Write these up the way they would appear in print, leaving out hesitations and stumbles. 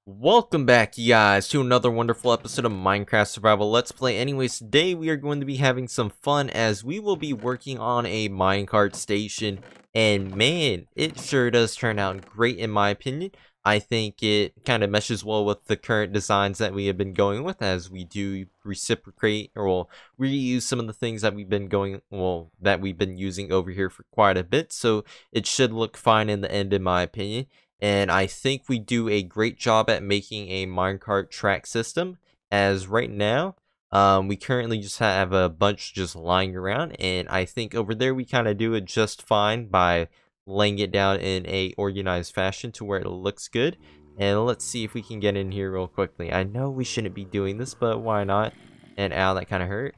Welcome back, you guys, to another wonderful episode of Minecraft Survival Let's Play. Anyways, today we are going to be having some fun as we will be working on a minecart station. And man, it sure does turn out great in my opinion. I think it kind of meshes well with the current designs that we have been going with, as we do reciprocate or reuse some of the things that we've been using over here for quite a bit. So it should look fine in the end, in my opinion. And I think we do a great job at making a minecart track system, as right now we currently just have a bunch just lying around, and I think over there we kind of do it just fine by laying it down in a organized fashion to where it looks good. And let's see if we can get in here real quickly. I know we shouldn't be doing this, but why not? And ow, that kind of hurt.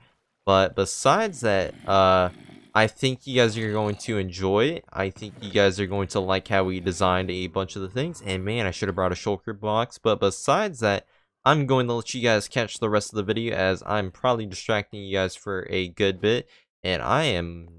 But besides that, I think you guys are going to enjoy it. I think you guys are going to like how we designed a bunch of the things. And man, I should have brought a shulker box. But besides that, I'm going to let you guys catch the rest of the video, as I'm probably distracting you guys for a good bit. And I am,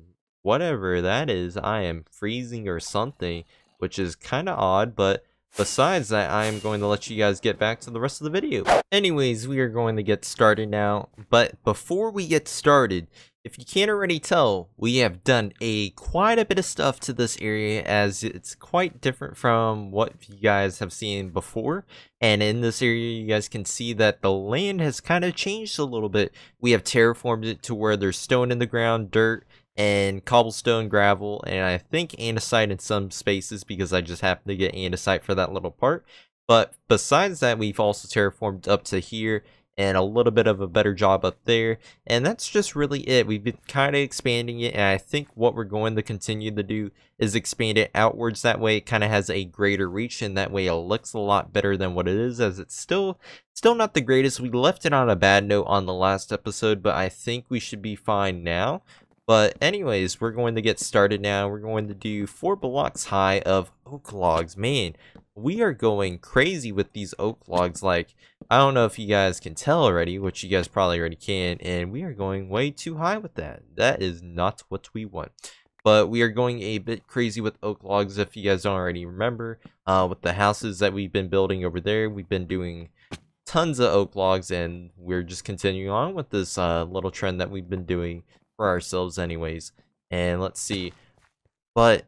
whatever that is, I am freezing or something, which is kind of odd. But besides that, I am going to let you guys get back to the rest of the video. Anyways, we are going to get started now. But before we get started, if you can't already tell, we have done quite a bit of stuff to this area, as it's quite different from what you guys have seen before. And in this area, you guys can see that the land has kind of changed a little bit. We have terraformed it to where there's stone in the ground, dirt, and cobblestone, gravel, and I think andesite in some spaces, because I just happened to get andesite for that little part. But besides that, we've also terraformed up to here, and a little bit of a better job up there, and that's just really it. We've been kind of expanding it, and I think what we're going to continue to do is expand it outwards. That way it kind of has a greater reach, and that way it looks a lot better than what it is, as it's still not the greatest. We left it on a bad note on the last episode, but I think we should be fine now. But anyways, we're going to get started now. We're going to do 4 blocks high of oak logs. Man, we are going crazy with these oak logs. Like, I don't know if you guys can tell already, which you guys probably already can, and we are going way too high with that. That is not what we want. But we are going a bit crazy with oak logs, if you guys don't already remember. With the houses that we've been building over there, we've been doing tons of oak logs, and we're just continuing on with this little trend that we've been doing for ourselves anyways. And let's see. But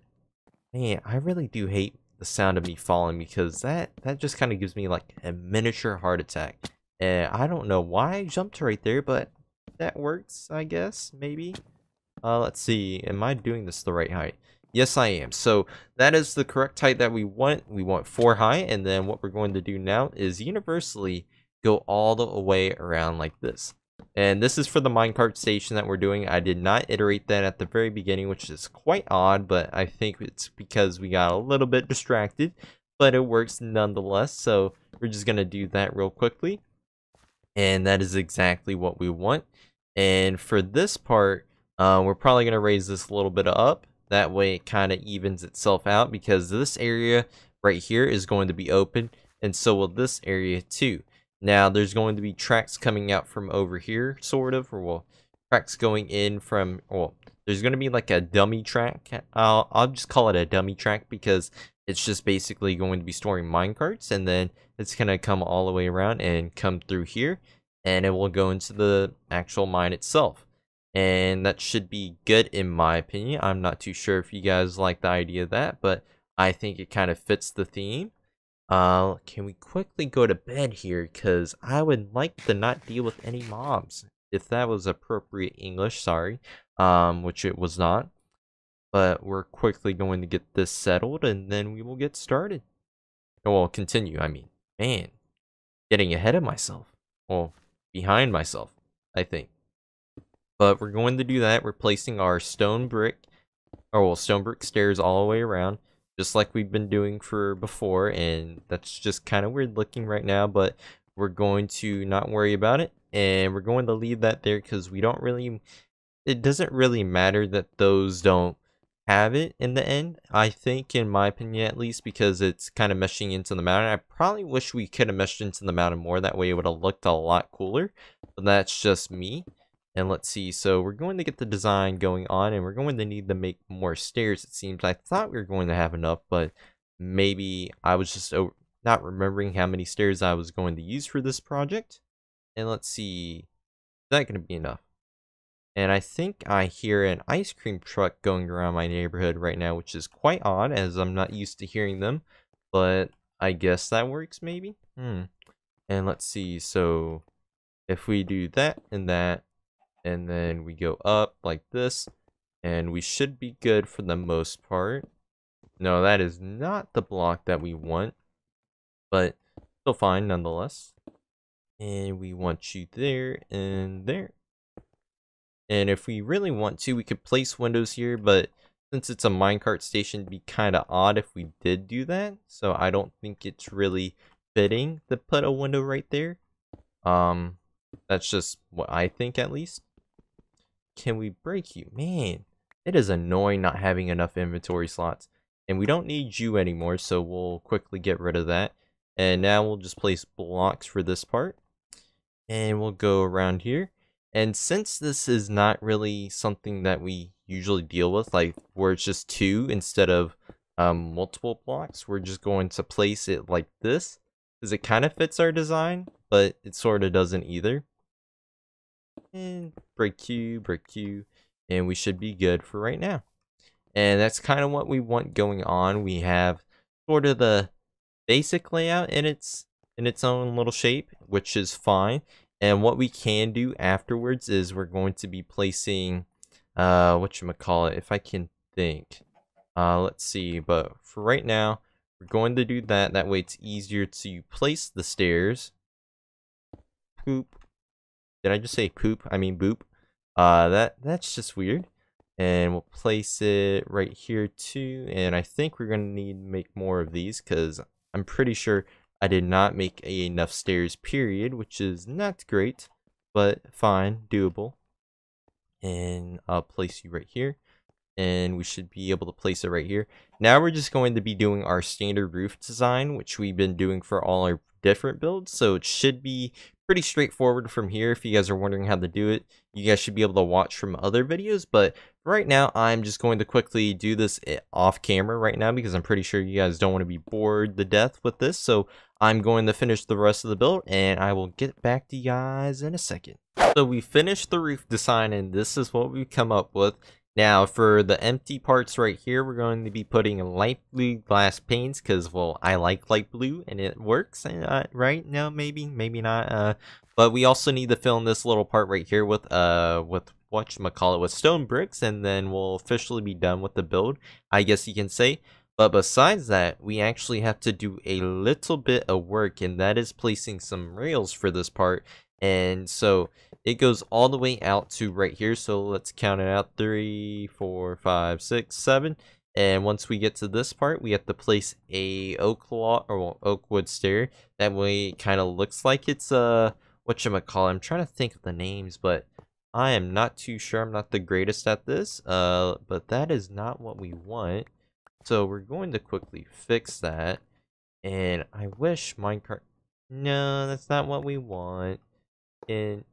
man, I really do hate the sound of me falling, because that just kind of gives me like a miniature heart attack. And I don't know why I jumped right there, but that works, I guess, maybe. Let's see, am I doing this the right height? Yes, I am. So that is the correct height that we want. We want 4 high, and then what we're going to do now is universally go all the way around like this. And this is for the minecart station that we're doing. I did not iterate that at the very beginning, which is quite odd, but I think it's because we got a little bit distracted, but it works nonetheless. So we're just going to do that real quickly, and that is exactly what we want. And for this part, we're probably going to raise this a little bit up. That way it kind of evens itself out, because this area right here is going to be open, and so will this area too. Now, there's going to be tracks coming out from over here, sort of, or well, tracks going in from, well, there's going to be like a dummy track. I'll just call it a dummy track, because it's just basically going to be storing minecarts, and then it's going to come all the way around and come through here, and it will go into the actual mine itself. And that should be good in my opinion. I'm not too sure if you guys like the idea of that, but I think it kind of fits the theme. Can we quickly go to bed here, because I would like to not deal with any mobs, if that was appropriate English, sorry, which it was not. But we're quickly going to get this settled, and then we will get started. Well, continue, I mean. Man, getting ahead of myself. Well, behind myself, I think. But we're going to do that. We're placing our stone brick stairs all the way around, just like we've been doing for before, and that's just kind of weird looking right now, but we're going to not worry about it, and we're going to leave that there, because it doesn't really matter that those don't have it in the end, I think, in my opinion at least, because it's kind of meshing into the mountain. I probably wish we could have meshed into the mountain more, that way it would have looked a lot cooler, but that's just me. And let's see, so we're going to get the design going on, and we're going to need to make more stairs, it seems. I thought we were going to have enough, but maybe I was just not remembering how many stairs I was going to use for this project. And let's see, is that going to be enough? And I think I hear an ice cream truck going around my neighborhood right now, which is quite odd as I'm not used to hearing them. But I guess that works maybe? And let's see, so if we do that, and then we go up like this, and we should be good for the most part. No, that is not the block that we want, but still fine nonetheless. And we want you there and there. And if we really want to, we could place windows here, but since it's a minecart station, it'd be kind of odd if we did do that. So I don't think it's really fitting to put a window right there. That's just what I think at least. Can we break you? Man, it is annoying not having enough inventory slots. And we don't need you anymore, so we'll quickly get rid of that. And now we'll just place blocks for this part. And we'll go around here. And since this is not really something that we usually deal with, like where it's just 2 instead of multiple blocks, we're just going to place it like this, because it kind of fits our design, but it sort of doesn't either. And break you, and we should be good for right now. And that's kind of what we want going on. We have sort of the basic layout in its own little shape, which is fine. And what we can do afterwards is we're going to be placing, whatchamacallit, if I can think. Let's see, but for right now, we're going to do that. That way it's easier to place the stairs. Poop. Did I just say poop? I mean boop. That's just weird. And we'll place it right here too. And I think we're going to need to make more of these because I'm pretty sure I did not make enough stairs, period, which is not great, but fine, doable. And I'll place you right here, and we should be able to place it right here. Now we're just going to be doing our standard roof design, which we've been doing for all our different builds, so it should be pretty straightforward from here. If you guys are wondering how to do it, you guys should be able to watch from other videos, but right now I'm just going to quickly do this off camera right now because I'm pretty sure you guys don't want to be bored to death with this. So I'm going to finish the rest of the build and I will get back to you guys in a second. So we finished the roof design and this is what we've come up with. Now for the empty parts right here, we're going to be putting light blue glass panes because, well, I like light blue and it works, right? No, maybe not. But we also need to fill in this little part right here with whatchamacallit, with stone bricks, and then we'll officially be done with the build, I guess you can say. But besides that, we actually have to do a little bit of work, and that is placing some rails for this part. And so it goes all the way out to right here. So let's count it out: 3, 4, 5, 6, 7. And once we get to this part, we have to place a oak wood stair. That way it kind of looks like it's whatchamacallit. I'm trying to think of the names, but I am not too sure. I'm not the greatest at this. But that is not what we want. So we're going to quickly fix that. And I wish Minecart. No, that's not what we want. And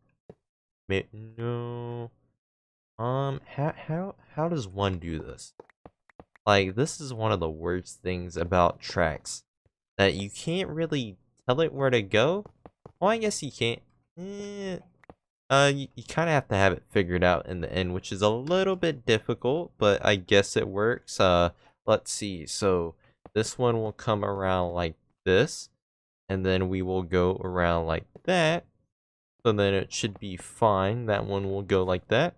no. How does one do this? Like, this is one of the worst things about tracks, that you can't really tell it where to go. Well, I guess you can't. You kind of have to have it figured out in the end, which is a little bit difficult, but I guess it works. Let's see. So this one will come around like this, and then we will go around like that. So then it should be fine. That one will go like that.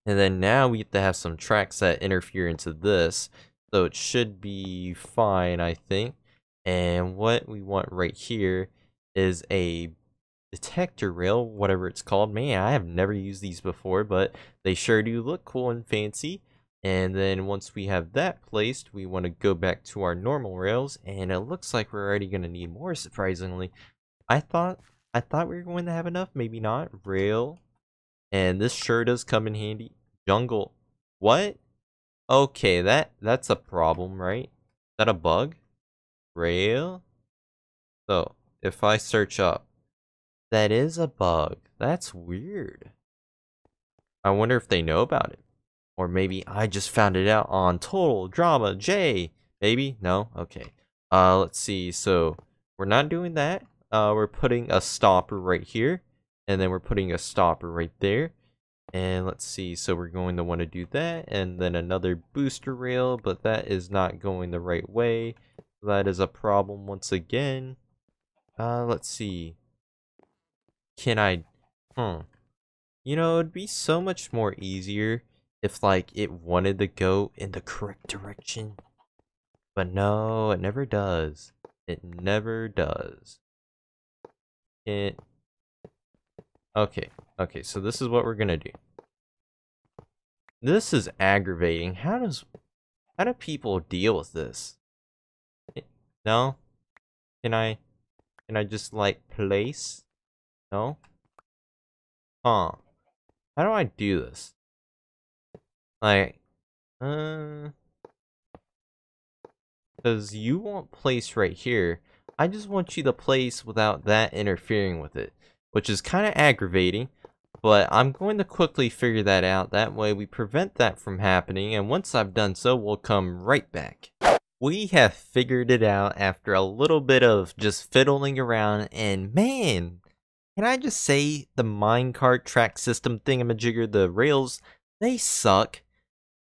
And then now we have to have some tracks that interfere into this. So it should be fine, I think. And what we want right here is a detector rail, whatever it's called. Man, I have never used these before, but they sure do look cool and fancy. And then once we have that placed, we want to go back to our normal rails. And it looks like we're already going to need more, surprisingly. I thought we were going to have enough, maybe not. Rail. And this sure does come in handy. Jungle. What? Okay, that's a problem, right? Is that a bug? Rail? So, if I search up, that is a bug. That's weird. I wonder if they know about it. Or maybe I just found it out on Total Drama J. Maybe? No? Okay. Let's see. So, we're not doing that. We're putting a stopper right here, and then we're putting a stopper right there. And let's see, so we're going to want to do that, and then another booster rail, but that is not going the right way. That is a problem once again. Let's see. Can I, You know, it'd be so much more easier if, like, it wanted to go in the correct direction. But no, it never does. It never does. Okay, so this is what we're gonna do. This is aggravating. How do people deal with this? No? Can I just, like, place? No? Huh. How do I do this? Like, because you want place right here. I just want you to place without that interfering with it, which is kind of aggravating, but I'm going to quickly figure that out. That way we prevent that from happening, and once I've done so, we'll come right back. We have figured it out after a little bit of just fiddling around, and man, can I just say the minecart track system thingamajigger, the rails, they suck.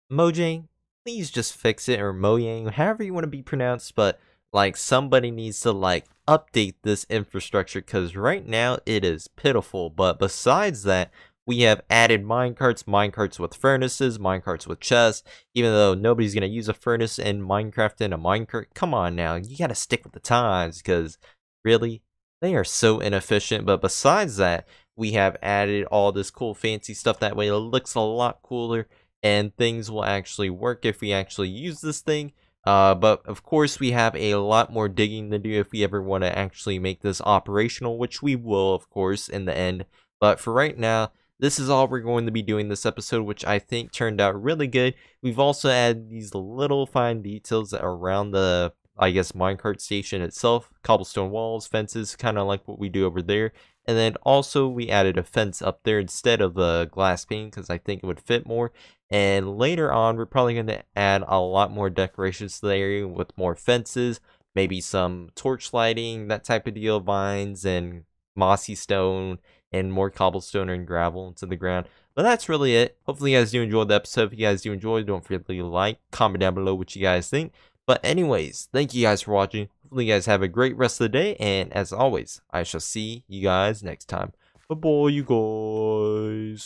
Mojang, please just fix it, or Mojang, however you want to be pronounced, but like somebody needs to like update this infrastructure because right now it is pitiful. But besides that, we have added minecarts with furnaces, minecarts with chests, even though nobody's going to use a furnace in Minecraft in a minecart. Come on now, you got to stick with the times because really, they are so inefficient. But besides that, we have added all this cool fancy stuff. That way it looks a lot cooler and things will actually work if we actually use this thing. But of course we have a lot more digging to do if we ever want to actually make this operational, which we will of course in the end. But for right now, this is all we're going to be doing this episode, which I think turned out really good. We've also added these little fine details around the, I guess, minecart station itself. Cobblestone walls, fences, kind of like what we do over there. And then also we added a fence up there instead of a glass pane because I think it would fit more. And later on, we're probably going to add a lot more decorations to the area with more fences, maybe some torch lighting, that type of deal, vines and mossy stone, and more cobblestone and gravel into the ground. But that's really it. Hopefully you guys do enjoy the episode. If you guys do enjoy, don't forget to leave a like, comment down below what you guys think. But anyways, thank you guys for watching. Hopefully you guys have a great rest of the day. And as always, I shall see you guys next time. Bye-bye, you guys.